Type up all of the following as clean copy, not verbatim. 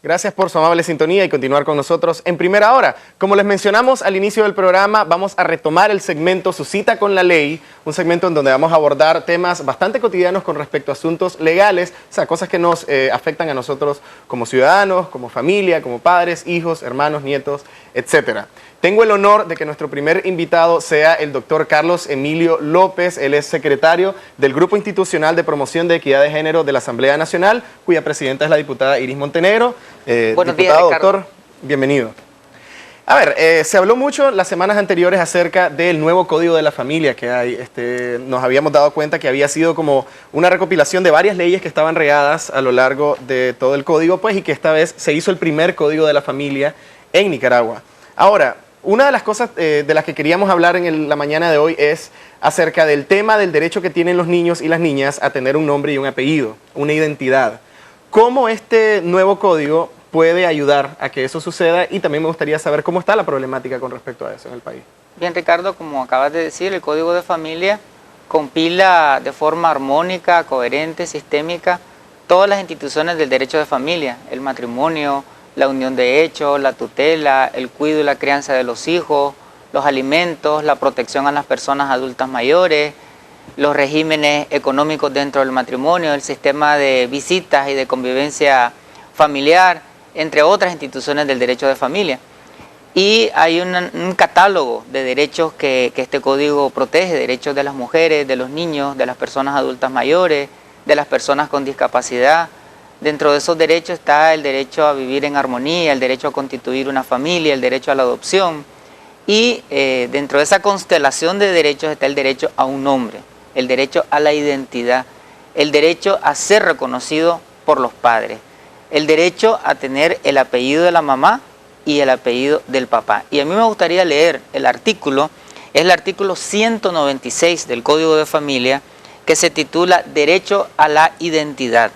Gracias por su amable sintonía y continuar con nosotros en Primera Hora. Como les mencionamos al inicio del programa, vamos a retomar el segmento Su cita con la ley, un segmento en donde vamos a abordar temas bastante cotidianos con respecto a asuntos legales, o sea, cosas que nos afectan a nosotros como ciudadanos, como familia, como padres, hijos, hermanos, nietos, etcétera. Tengo el honor de que nuestro primer invitado sea el doctor Carlos Emilio López. Él es secretario del Grupo Institucional de Promoción de Equidad de Género de la Asamblea Nacional, cuya presidenta es la diputada Iris Montenegro. Buenos días, diputado, Ricardo. doctor, bienvenido. A ver, se habló mucho las semanas anteriores acerca del nuevo Código de la Familia que hay. Nos habíamos dado cuenta que había sido como una recopilación de varias leyes que estaban regadas a lo largo de todo el código, pues, y que esta vez se hizo el primer Código de la Familia en Nicaragua. Ahora, una de las cosas de las que queríamos hablar en la mañana de hoy es acerca del tema del derecho que tienen los niños y las niñas a tener un nombre y un apellido, una identidad. ¿Cómo este nuevo código puede ayudar a que eso suceda? Y también me gustaría saber cómo está la problemática con respecto a eso en el país. Bien, Ricardo, como acabas de decir, el Código de Familia compila de forma armónica, coherente, sistémica, todas las instituciones del derecho de familia, el matrimonio, la unión de hecho, la tutela, el cuidado y la crianza de los hijos, los alimentos, la protección a las personas adultas mayores, los regímenes económicos dentro del matrimonio, el sistema de visitas y de convivencia familiar, entre otras instituciones del derecho de familia. Y hay un catálogo de derechos que este código protege, derechos de las mujeres, de los niños, de las personas adultas mayores, de las personas con discapacidad. Dentro de esos derechos está el derecho a vivir en armonía, el derecho a constituir una familia, el derecho a la adopción. Y dentro de esa constelación de derechos está el derecho a un nombre, el derecho a la identidad, el derecho a ser reconocido por los padres, el derecho a tener el apellido de la mamá y el apellido del papá. Y a mí me gustaría leer el artículo, es el artículo 196 del Código de Familia, que se titula Derecho a la Identidad.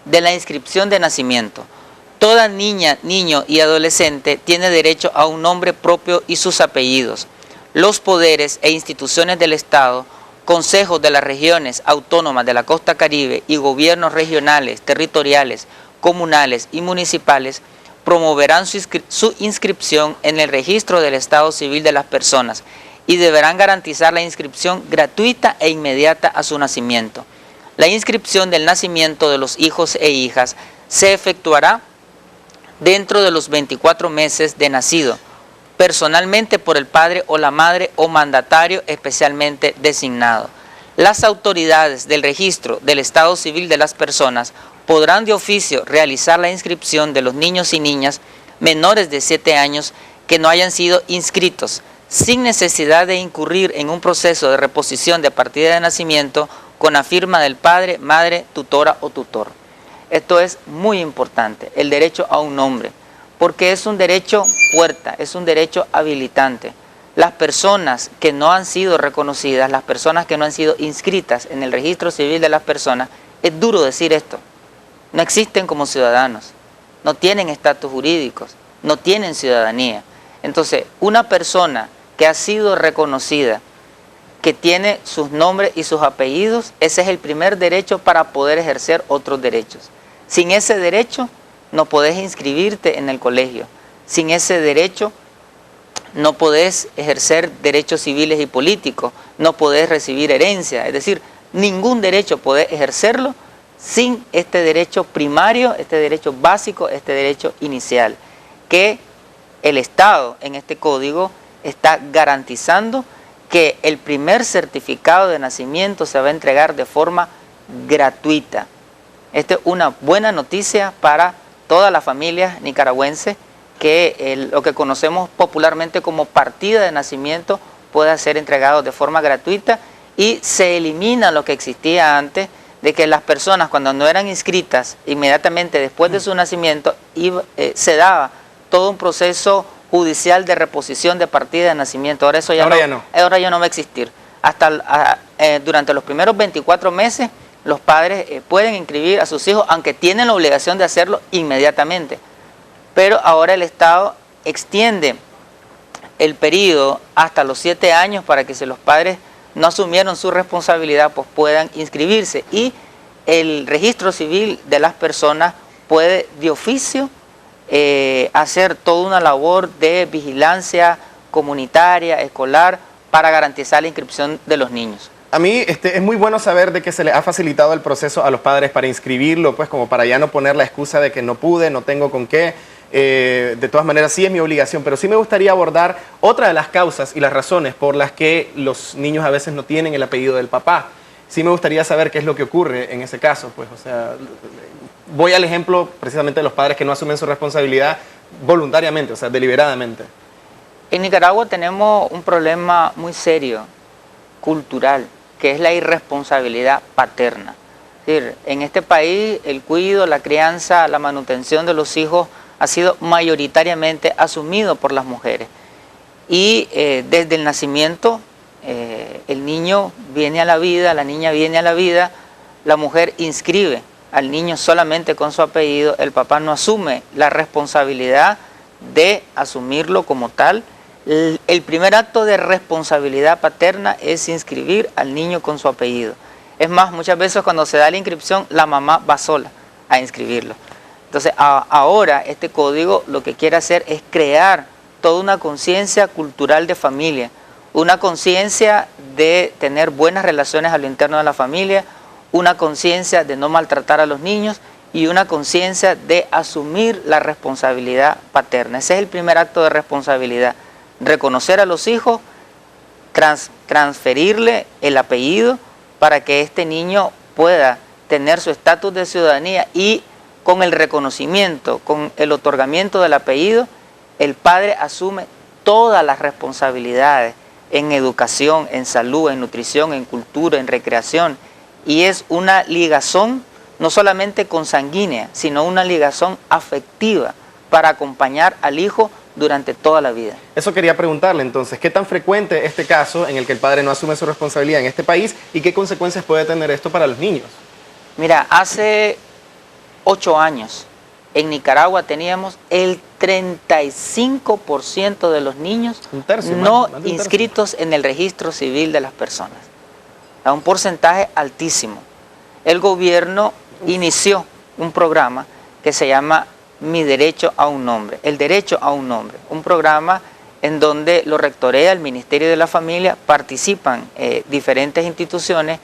De la inscripción de nacimiento. Toda niña, niño y adolescente tiene derecho a un nombre propio y sus apellidos. Los poderes e instituciones del Estado, consejos de las regiones autónomas de la costa caribe y gobiernos regionales, territoriales, comunales y municipales promoverán su inscripción en el registro del Estado Civil de las personas y deberán garantizar la inscripción gratuita e inmediata a su nacimiento. La inscripción del nacimiento de los hijos e hijas se efectuará dentro de los 24 meses de nacido, personalmente por el padre o la madre o mandatario especialmente designado. Las autoridades del registro del Estado Civil de las personas podrán de oficio realizar la inscripción de los niños y niñas menores de 7 años que no hayan sido inscritos, sin necesidad de incurrir en un proceso de reposición de partida de nacimiento con la firma del padre, madre, tutora o tutor. Esto es muy importante, el derecho a un nombre, porque es un derecho puerta, es un derecho habilitante. Las personas que no han sido reconocidas, las personas que no han sido inscritas en el registro civil de las personas, es duro decir esto, no existen como ciudadanos, no tienen estatus jurídicos, no tienen ciudadanía. Entonces, una persona que ha sido reconocida, que tiene sus nombres y sus apellidos, ese es el primer derecho para poder ejercer otros derechos. Sin ese derecho no podés inscribirte en el colegio. Sin ese derecho no podés ejercer derechos civiles y políticos, no podés recibir herencia. Es decir, ningún derecho podés ejercerlo sin este derecho primario, este derecho básico, este derecho inicial, que el Estado en este código está garantizando que el primer certificado de nacimiento se va a entregar de forma gratuita. Esta es una buena noticia para todas las familias nicaragüenses, que lo que conocemos popularmente como partida de nacimiento pueda ser entregado de forma gratuita y se elimina lo que existía antes, de que las personas cuando no eran inscritas inmediatamente después de su nacimiento se daba todo un proceso judicial de reposición de partida de nacimiento. Ahora eso ya no va a existir. Durante los primeros 24 meses los padres pueden inscribir a sus hijos, aunque tienen la obligación de hacerlo inmediatamente. Pero ahora el Estado extiende el periodo hasta los 7 años para que si los padres no asumieron su responsabilidad, pues puedan inscribirse. Y el registro civil de las personas puede de oficio hacer toda una labor de vigilancia comunitaria, escolar, para garantizar la inscripción de los niños. A mí es muy bueno saber de que se le ha facilitado el proceso a los padres para inscribirlo, pues como para ya no poner la excusa de que no pude, no tengo con qué. De todas maneras sí es mi obligación, pero sí me gustaría abordar otra de las causas y las razones por las que los niños a veces no tienen el apellido del papá. Sí me gustaría saber qué es lo que ocurre en ese caso, pues, o sea, voy al ejemplo precisamente de los padres que no asumen su responsabilidad voluntariamente, o sea, deliberadamente. En Nicaragua tenemos un problema muy serio, cultural, que es la irresponsabilidad paterna. Es decir, en este país el cuidado, la crianza, la manutención de los hijos ha sido mayoritariamente asumido por las mujeres. Y desde el nacimiento, el niño viene a la vida, la niña viene a la vida, la mujer inscribe al niño solamente con su apellido, el papá no asume la responsabilidad de asumirlo como tal. El primer acto de responsabilidad paterna es inscribir al niño con su apellido. Es más, muchas veces cuando se da la inscripción, la mamá va sola a inscribirlo. Entonces, ahora este código lo que quiere hacer es crear toda una conciencia cultural de familia, una conciencia de tener buenas relaciones a lo interno de la familia, una conciencia de no maltratar a los niños y una conciencia de asumir la responsabilidad paterna. Ese es el primer acto de responsabilidad, reconocer a los hijos, transferirle el apellido para que este niño pueda tener su estatus de ciudadanía y con el reconocimiento, con el otorgamiento del apellido, el padre asume todas las responsabilidades en educación, en salud, en nutrición, en cultura, en recreación. Y es una ligazón no solamente consanguínea, sino una ligazón afectiva para acompañar al hijo durante toda la vida. Eso quería preguntarle entonces, ¿qué tan frecuente es este caso en el que el padre no asume su responsabilidad en este país y qué consecuencias puede tener esto para los niños? Mira, hace 8 años en Nicaragua teníamos el 35% de los niños no inscritos en el registro civil de las personas. A un porcentaje altísimo. El gobierno inició un programa que se llama Mi Derecho a un Nombre, el derecho a un nombre, un programa en donde lo rectorea el Ministerio de la Familia, participan diferentes instituciones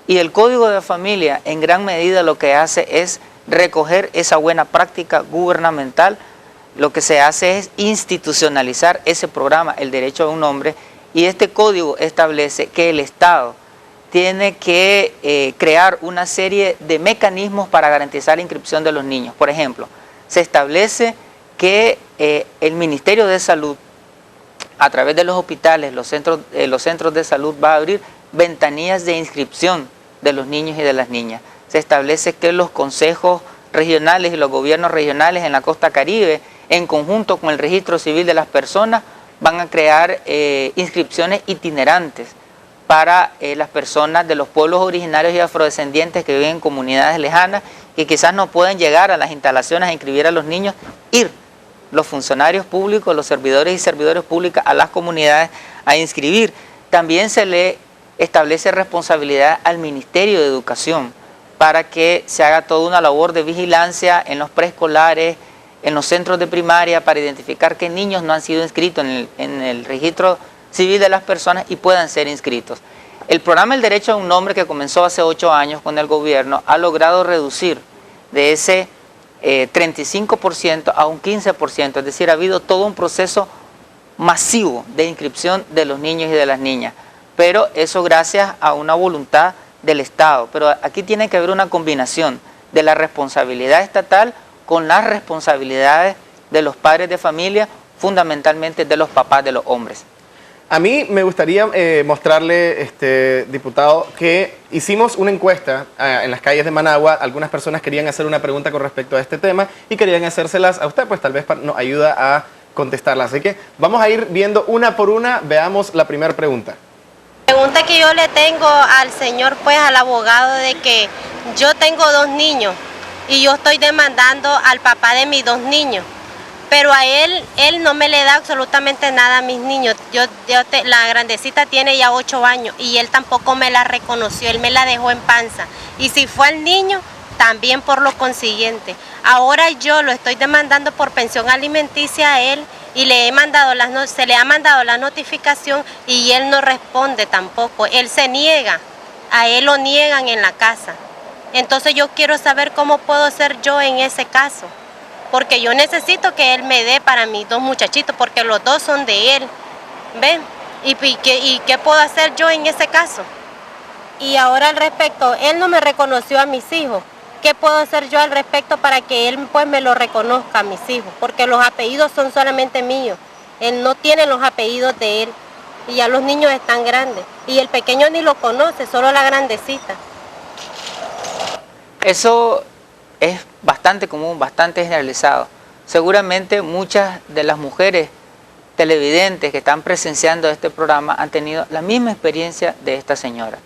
y el Código de Familia en gran medida lo que hace es recoger esa buena práctica gubernamental. Lo que se hace es institucionalizar ese programa, el derecho a un nombre, y este código establece que el Estado tiene que crear una serie de mecanismos para garantizar la inscripción de los niños. Por ejemplo, se establece que el Ministerio de Salud, a través de los hospitales, los centros de salud, va a abrir ventanillas de inscripción de los niños y de las niñas. Se establece que los consejos regionales y los gobiernos regionales en la costa caribe, en conjunto con el registro civil de las personas, van a crear inscripciones itinerantes para las personas de los pueblos originarios y afrodescendientes que viven en comunidades lejanas y quizás no pueden llegar a las instalaciones a inscribir a los niños, ir los funcionarios públicos, los servidores y servidoras públicas a las comunidades a inscribir. También se le establece responsabilidad al Ministerio de Educación para que se haga toda una labor de vigilancia en los preescolares, en los centros de primaria, para identificar qué niños no han sido inscritos en el registro civil de las personas y puedan ser inscritos. El programa El Derecho a un Nombre, que comenzó hace 8 años con el gobierno, ha logrado reducir de ese 35% a un 15%, es decir, ha habido todo un proceso masivo de inscripción de los niños y de las niñas, pero eso gracias a una voluntad del Estado. Pero aquí tiene que haber una combinación de la responsabilidad estatal con las responsabilidades de los padres de familia, fundamentalmente de los papás de los hombres. A mí me gustaría mostrarle, diputado, que hicimos una encuesta en las calles de Managua. Algunas personas querían hacer una pregunta con respecto a este tema y querían hacérselas a usted, pues tal vez nos ayuda a contestarlas. Así que vamos a ir viendo una por una. Veamos la primera pregunta. La pregunta que yo le tengo al señor, pues al abogado, de que yo tengo 2 niños y yo estoy demandando al papá de mis 2 niños. Pero a él no me le da absolutamente nada a mis niños. La grandecita tiene ya 8 años y él tampoco me la reconoció, él me la dejó en panza. Y si fue al niño, también por lo consiguiente. Ahora yo lo estoy demandando por pensión alimenticia a él y se le ha mandado la notificación y él no responde tampoco. Él se niega, a él lo niegan en la casa. Entonces yo quiero saber cómo puedo ser yo en ese caso, porque yo necesito que él me dé para mis 2 muchachitos, porque los 2 son de él, ¿ven? ¿Y qué puedo hacer yo en ese caso? Y ahora al respecto, él no me reconoció a mis hijos. ¿Qué puedo hacer yo al respecto para que él pues me lo reconozca a mis hijos? Porque los apellidos son solamente míos. Él no tiene los apellidos de él. Y ya los niños están grandes. Y el pequeño ni lo conoce, solo la grandecita. Eso es bastante común, bastante generalizado. Seguramente muchas de las mujeres televidentes que están presenciando este programa han tenido la misma experiencia de esta señora,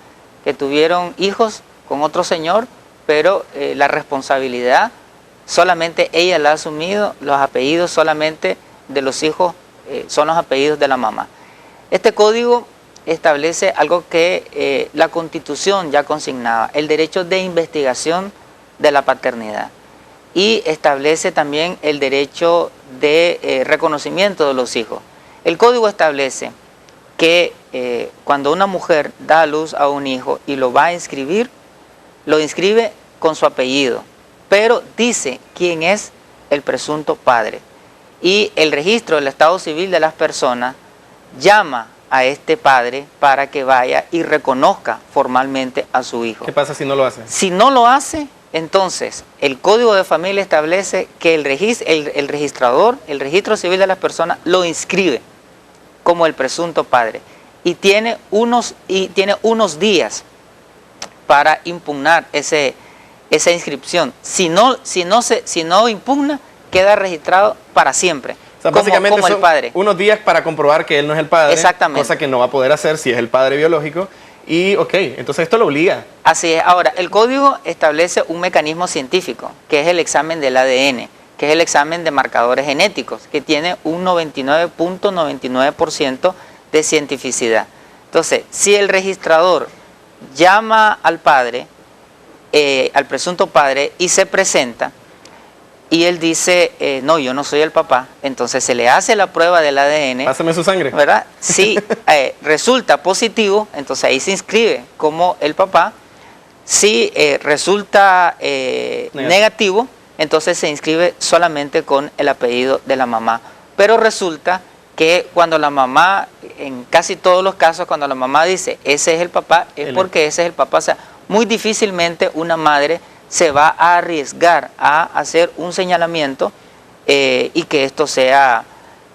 que tuvieron hijos con otro señor, pero la responsabilidad solamente ella la ha asumido, los apellidos solamente de los hijos son los apellidos de la mamá. Este código establece algo que la Constitución ya consignaba, el derecho de investigación de la paternidad, y establece también el derecho de reconocimiento de los hijos. El código establece que cuando una mujer da a luz a un hijo y lo va a inscribir, lo inscribe con su apellido, pero dice quién es el presunto padre. Y el registro del estado civil de las personas llama a este padre para que vaya y reconozca formalmente a su hijo. ¿Qué pasa si no lo hace? Si no lo hace, entonces el Código de Familia establece que el registrador, el registro civil de las personas, lo inscribe como el presunto padre y tiene unos días para impugnar esa inscripción. Si no impugna, queda registrado para siempre. O sea, básicamente como el padre. Unos días para comprobar que él no es el padre. Exactamente. Cosa que no va a poder hacer si es el padre biológico. Y ok, entonces esto lo obliga. Así es. Ahora, el código establece un mecanismo científico, que es el examen del ADN, que es el examen de marcadores genéticos, que tiene un 99.99% de cientificidad. Entonces, si el registrador llama al padre, al presunto padre, y se presenta, y él dice, no, yo no soy el papá, entonces se le hace la prueba del ADN. Pásame su sangre. ¿Verdad? Si resulta positivo, entonces ahí se inscribe como el papá. Si resulta negativo, entonces se inscribe solamente con el apellido de la mamá. Pero resulta que cuando la mamá, en casi todos los casos, cuando la mamá dice, ese es el papá, es porque ese es el papá. O sea, muy difícilmente una madre se va a arriesgar a hacer un señalamiento y que esto sea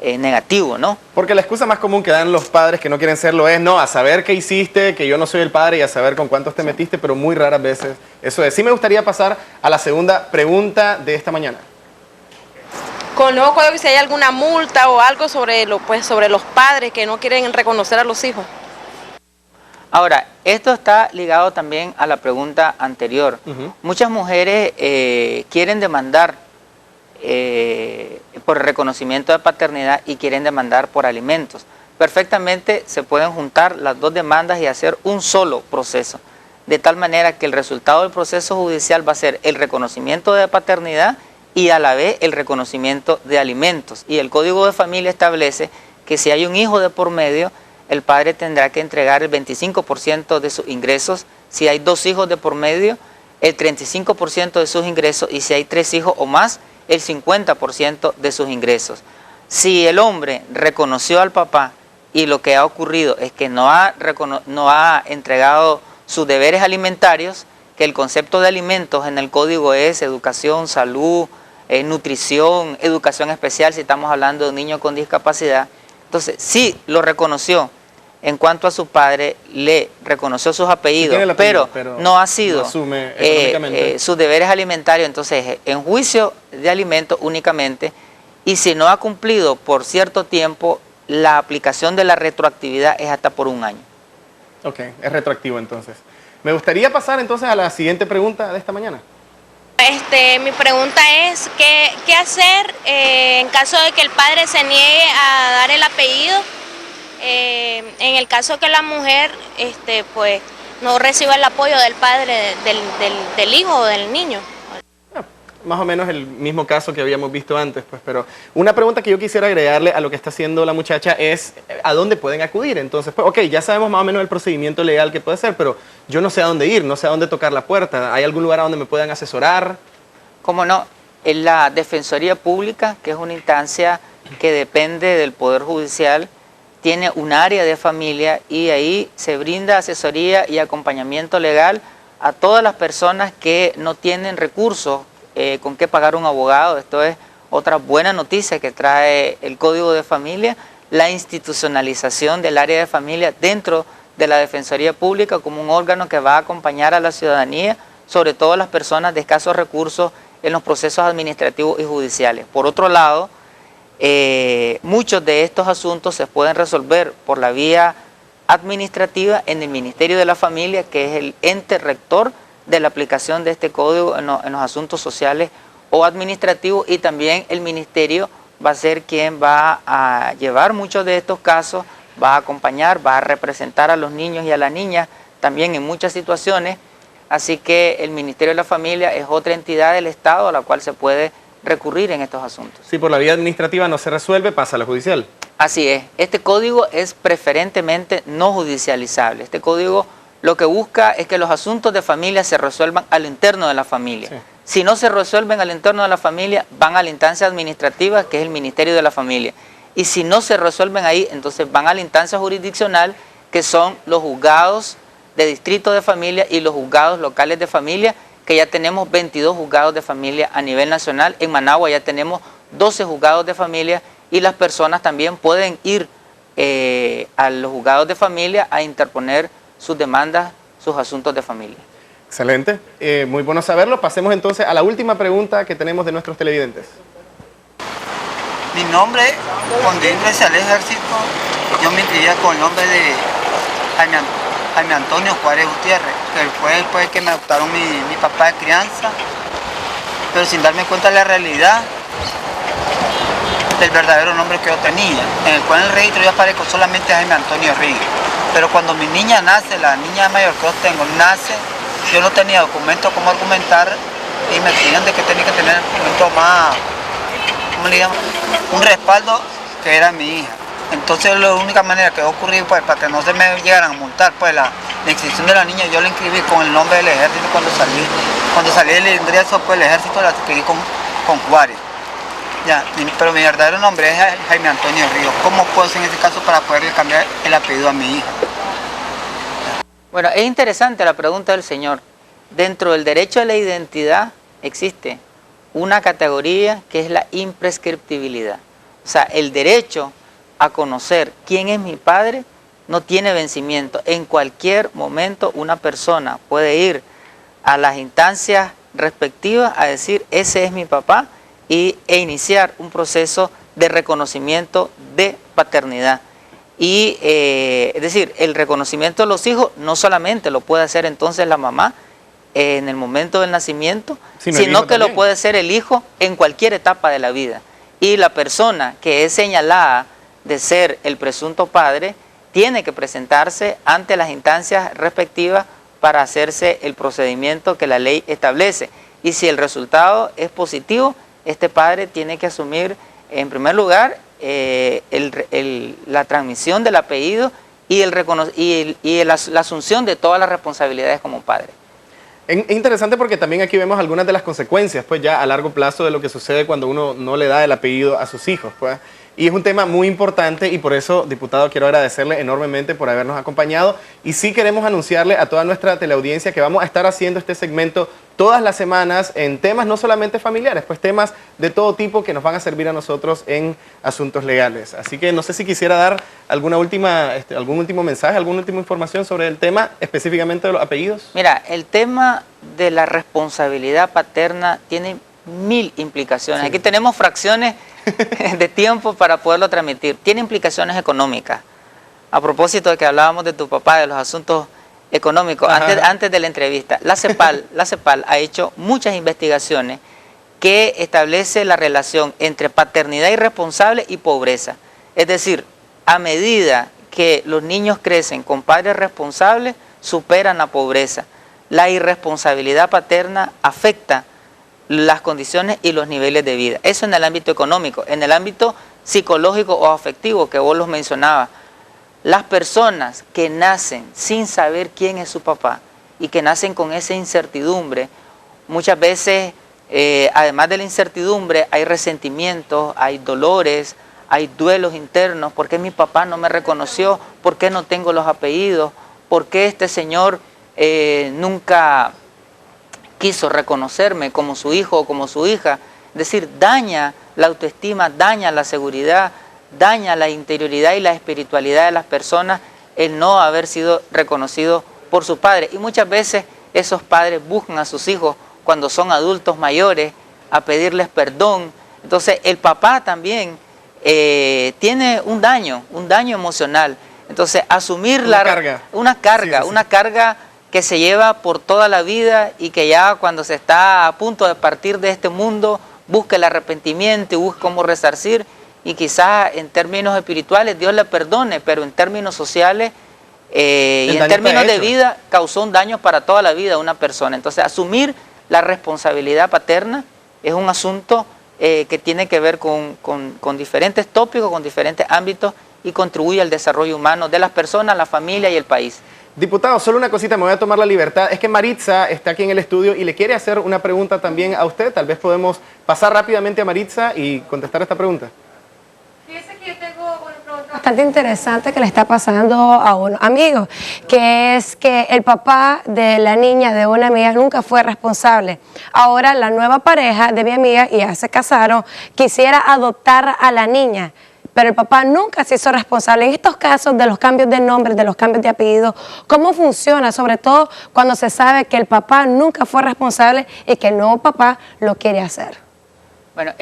negativo, ¿no? Porque la excusa más común que dan los padres que no quieren serlo es, no, a saber qué hiciste, que yo no soy el padre y a saber con cuántos te metiste, pero muy raras veces eso es. Sí me gustaría pasar a la segunda pregunta de esta mañana. Con el nuevo código, si hay alguna multa o algo sobre los padres que no quieren reconocer a los hijos. Ahora, esto está ligado también a la pregunta anterior. Muchas mujeres quieren demandar por reconocimiento de paternidad y quieren demandar por alimentos. Perfectamente se pueden juntar las dos demandas y hacer un solo proceso, de tal manera que el resultado del proceso judicial va a ser el reconocimiento de paternidad y a la vez el reconocimiento de alimentos. Y el Código de Familia establece que si hay un hijo de por medio, el padre tendrá que entregar el 25% de sus ingresos. Si hay 2 hijos de por medio, el 35% de sus ingresos, y si hay 3 hijos o más, el 50% de sus ingresos. Si el hombre reconoció al papá y lo que ha ocurrido es que no ha entregado sus deberes alimentarios, que el concepto de alimentos en el código es educación, salud, nutrición, educación especial, si estamos hablando de un niño con discapacidad. Entonces, sí lo reconoció en cuanto a su padre, le reconoció sus apellidos, pero no ha sido sus deberes alimentarios, entonces en juicio de alimentos únicamente, y si no ha cumplido por cierto tiempo, la aplicación de la retroactividad es hasta por 1 año. Ok, es retroactivo entonces. Me gustaría pasar entonces a la siguiente pregunta de esta mañana. Mi pregunta es, ¿qué hacer en caso de que el padre se niegue a dar el apellido? En el caso que la mujer pues no reciba el apoyo del padre del hijo o del niño. Más o menos el mismo caso que habíamos visto antes, pues, pero una pregunta que yo quisiera agregarle a lo que está haciendo la muchacha es ¿a dónde pueden acudir? Entonces, pues, ok, ya sabemos más o menos el procedimiento legal que puede ser, pero yo no sé a dónde ir, no sé a dónde tocar la puerta. ¿Hay algún lugar a donde me puedan asesorar? ¿Cómo no? En la Defensoría Pública, que es una instancia que depende del Poder Judicial, tiene un área de familia y ahí se brinda asesoría y acompañamiento legal a todas las personas que no tienen recursos con qué pagar un abogado. Esto es otra buena noticia que trae el Código de Familia, la institucionalización del área de familia dentro de la Defensoría Pública como un órgano que va a acompañar a la ciudadanía, sobre todo a las personas de escasos recursos en los procesos administrativos y judiciales. Por otro lado, muchos de estos asuntos se pueden resolver por la vía administrativa en el Ministerio de la Familia, que es el ente rector de la aplicación de este código en los asuntos sociales o administrativos, y también el ministerio va a ser quien va a llevar muchos de estos casos, va a acompañar, va a representar a los niños y a las niñas también en muchas situaciones, así que el Ministerio de la Familia es otra entidad del Estado a la cual se puede recurrir en estos asuntos. Si por la vía administrativa no se resuelve, pasa a la judicial. Así es, este código es preferentemente no judicializable. Este código lo que busca es que los asuntos de familia se resuelvan al interno de la familia. Sí. Si no se resuelven al interno de la familia, van a la instancia administrativa, que es el Ministerio de la Familia. Y si no se resuelven ahí, entonces van a la instancia jurisdiccional, que son los juzgados de distrito de familia y los juzgados locales de familia, que ya tenemos 22 juzgados de familia a nivel nacional. En Managua ya tenemos 12 juzgados de familia y las personas también pueden ir a los juzgados de familia a interponer sus demandas, sus asuntos de familia. Excelente, muy bueno saberlo. Pasemos entonces a la última pregunta que tenemos de nuestros televidentes. Mi nombre, cuando yo ingresé al ejército, yo me inscribía con el nombre de Jaime Antonio Juárez Gutiérrez, que fue después que me adoptaron mi papá de crianza, pero sin darme cuenta de la realidad del verdadero nombre que yo tenía, en el cual en el registro yo aparezco solamente Jaime Antonio Ríos. Pero cuando mi niña nace, la niña mayor que yo tengo nace, yo no tenía documento como argumentar y me decían de que tenía que tener documento más, ¿cómo le llaman? Un respaldo que era mi hija. Entonces la única manera que ocurrió, pues, para que no se me llegaran a multar, pues la inscripción de la niña yo la inscribí con el nombre del ejército cuando salí del ingreso, pues el ejército la inscribí con Juárez. Ya, pero mi verdadero nombre es Jaime Antonio Ríos. ¿Cómo puedo hacer en este caso para poderle cambiar el apellido a mi hija? Bueno, es interesante la pregunta del señor. Dentro del derecho a la identidad existe una categoría que es la imprescriptibilidad. O sea, el derecho a conocer quién es mi padre no tiene vencimiento. En cualquier momento una persona puede ir a las instancias respectivas a decir, ese es mi papá, e iniciar un proceso de reconocimiento de paternidad. Y es decir, el reconocimiento de los hijos no solamente lo puede hacer entonces la mamá en el momento del nacimiento, sino que lo puede hacer el hijo en cualquier etapa de la vida. Y la persona que es señalada de ser el presunto padre tiene que presentarse ante las instancias respectivas para hacerse el procedimiento que la ley establece. Y si el resultado es positivo, este padre tiene que asumir, en primer lugar, la transmisión del apellido y la asunción de todas las responsabilidades como padre. Es interesante porque también aquí vemos algunas de las consecuencias, pues ya a largo plazo, de lo que sucede cuando uno no le da el apellido a sus hijos, pues. Y es un tema muy importante y por eso, diputado, quiero agradecerle enormemente por habernos acompañado. Y sí queremos anunciarle a toda nuestra teleaudiencia que vamos a estar haciendo este segmento todas las semanas en temas no solamente familiares, pues temas de todo tipo que nos van a servir a nosotros en asuntos legales. Así que no sé si quisiera dar algún último mensaje, alguna última información sobre el tema específicamente de los apellidos. Mira, el tema de la responsabilidad paterna tiene 1000 implicaciones. Sí. Aquí tenemos fracciones de tiempo para poderlo transmitir. Tiene implicaciones económicas. A propósito de que hablábamos de tu papá, de los asuntos económicos, antes de la entrevista, la CEPAL ha hecho muchas investigaciones que establece la relación entre paternidad irresponsable y pobreza. Es decir, a medida que los niños crecen con padres responsables, superan la pobreza. La irresponsabilidad paterna afecta las condiciones y los niveles de vida. Eso en el ámbito económico. En el ámbito psicológico o afectivo, que vos los mencionabas, las personas que nacen sin saber quién es su papá y que nacen con esa incertidumbre, muchas veces, además de la incertidumbre, hay resentimientos, hay dolores, hay duelos internos. ¿Por qué mi papá no me reconoció? ¿Por qué no tengo los apellidos? ¿Por qué este señor nunca quiso reconocerme como su hijo o como su hija? Es decir, daña la autoestima, daña la seguridad, daña la interioridad y la espiritualidad de las personas el no haber sido reconocido por su padre. Y muchas veces esos padres buscan a sus hijos cuando son adultos mayores a pedirles perdón. Entonces el papá también tiene un daño emocional. Entonces asumir una carga que se lleva por toda la vida y que ya cuando se está a punto de partir de este mundo busca el arrepentimiento y busca cómo resarcir, y quizás en términos espirituales Dios le perdone, pero en términos sociales y en términos de vida causó un daño para toda la vida de una persona. Entonces asumir la responsabilidad paterna es un asunto que tiene que ver con diferentes tópicos, con diferentes ámbitos, y contribuye al desarrollo humano de las personas, la familia y el país. Diputado, solo una cosita, me voy a tomar la libertad. Es que Maritza está aquí en el estudio y le quiere hacer una pregunta también a usted. Tal vez podemos pasar rápidamente a Maritza y contestar esta pregunta. Fíjese que yo tengo una pregunta bastante interesante que le está pasando a unos amigos, que es que el papá de la niña de una amiga nunca fue responsable. Ahora la nueva pareja de mi amiga, y ya se casaron, quisiera adoptar a la niña, pero el papá nunca se hizo responsable. En estos casos de los cambios de nombre, de los cambios de apellido, ¿cómo funciona? Sobre todo cuando se sabe que el papá nunca fue responsable y que el nuevo papá lo quiere hacer. Bueno,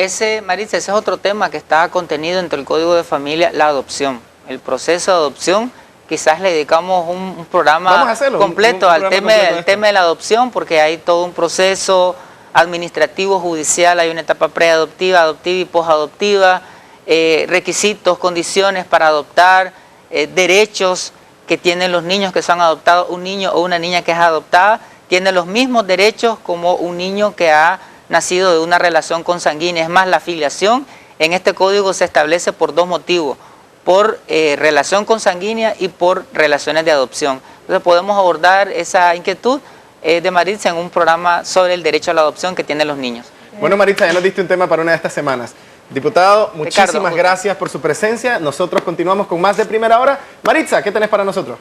Maritza, ese es otro tema que está contenido entre el Código de Familia, la adopción. El proceso de adopción, quizás le dedicamos un programa completo al tema de la adopción, porque hay todo un proceso administrativo, judicial, hay una etapa preadoptiva, adoptiva y posadoptiva, requisitos, condiciones para adoptar, derechos que tienen los niños que son adoptados. Un niño o una niña que es adoptada tiene los mismos derechos como un niño que ha nacido de una relación consanguínea. Es más, la filiación en este código se establece por dos motivos: por relación consanguínea y por relaciones de adopción. Entonces podemos abordar esa inquietud de Maritza en un programa sobre el derecho a la adopción que tienen los niños. Bueno, Maritza, ya nos diste un tema para una de estas semanas. Diputado, muchísimas gracias por su presencia. Nosotros continuamos con más de Primera Hora. Maritza, ¿qué tenés para nosotros?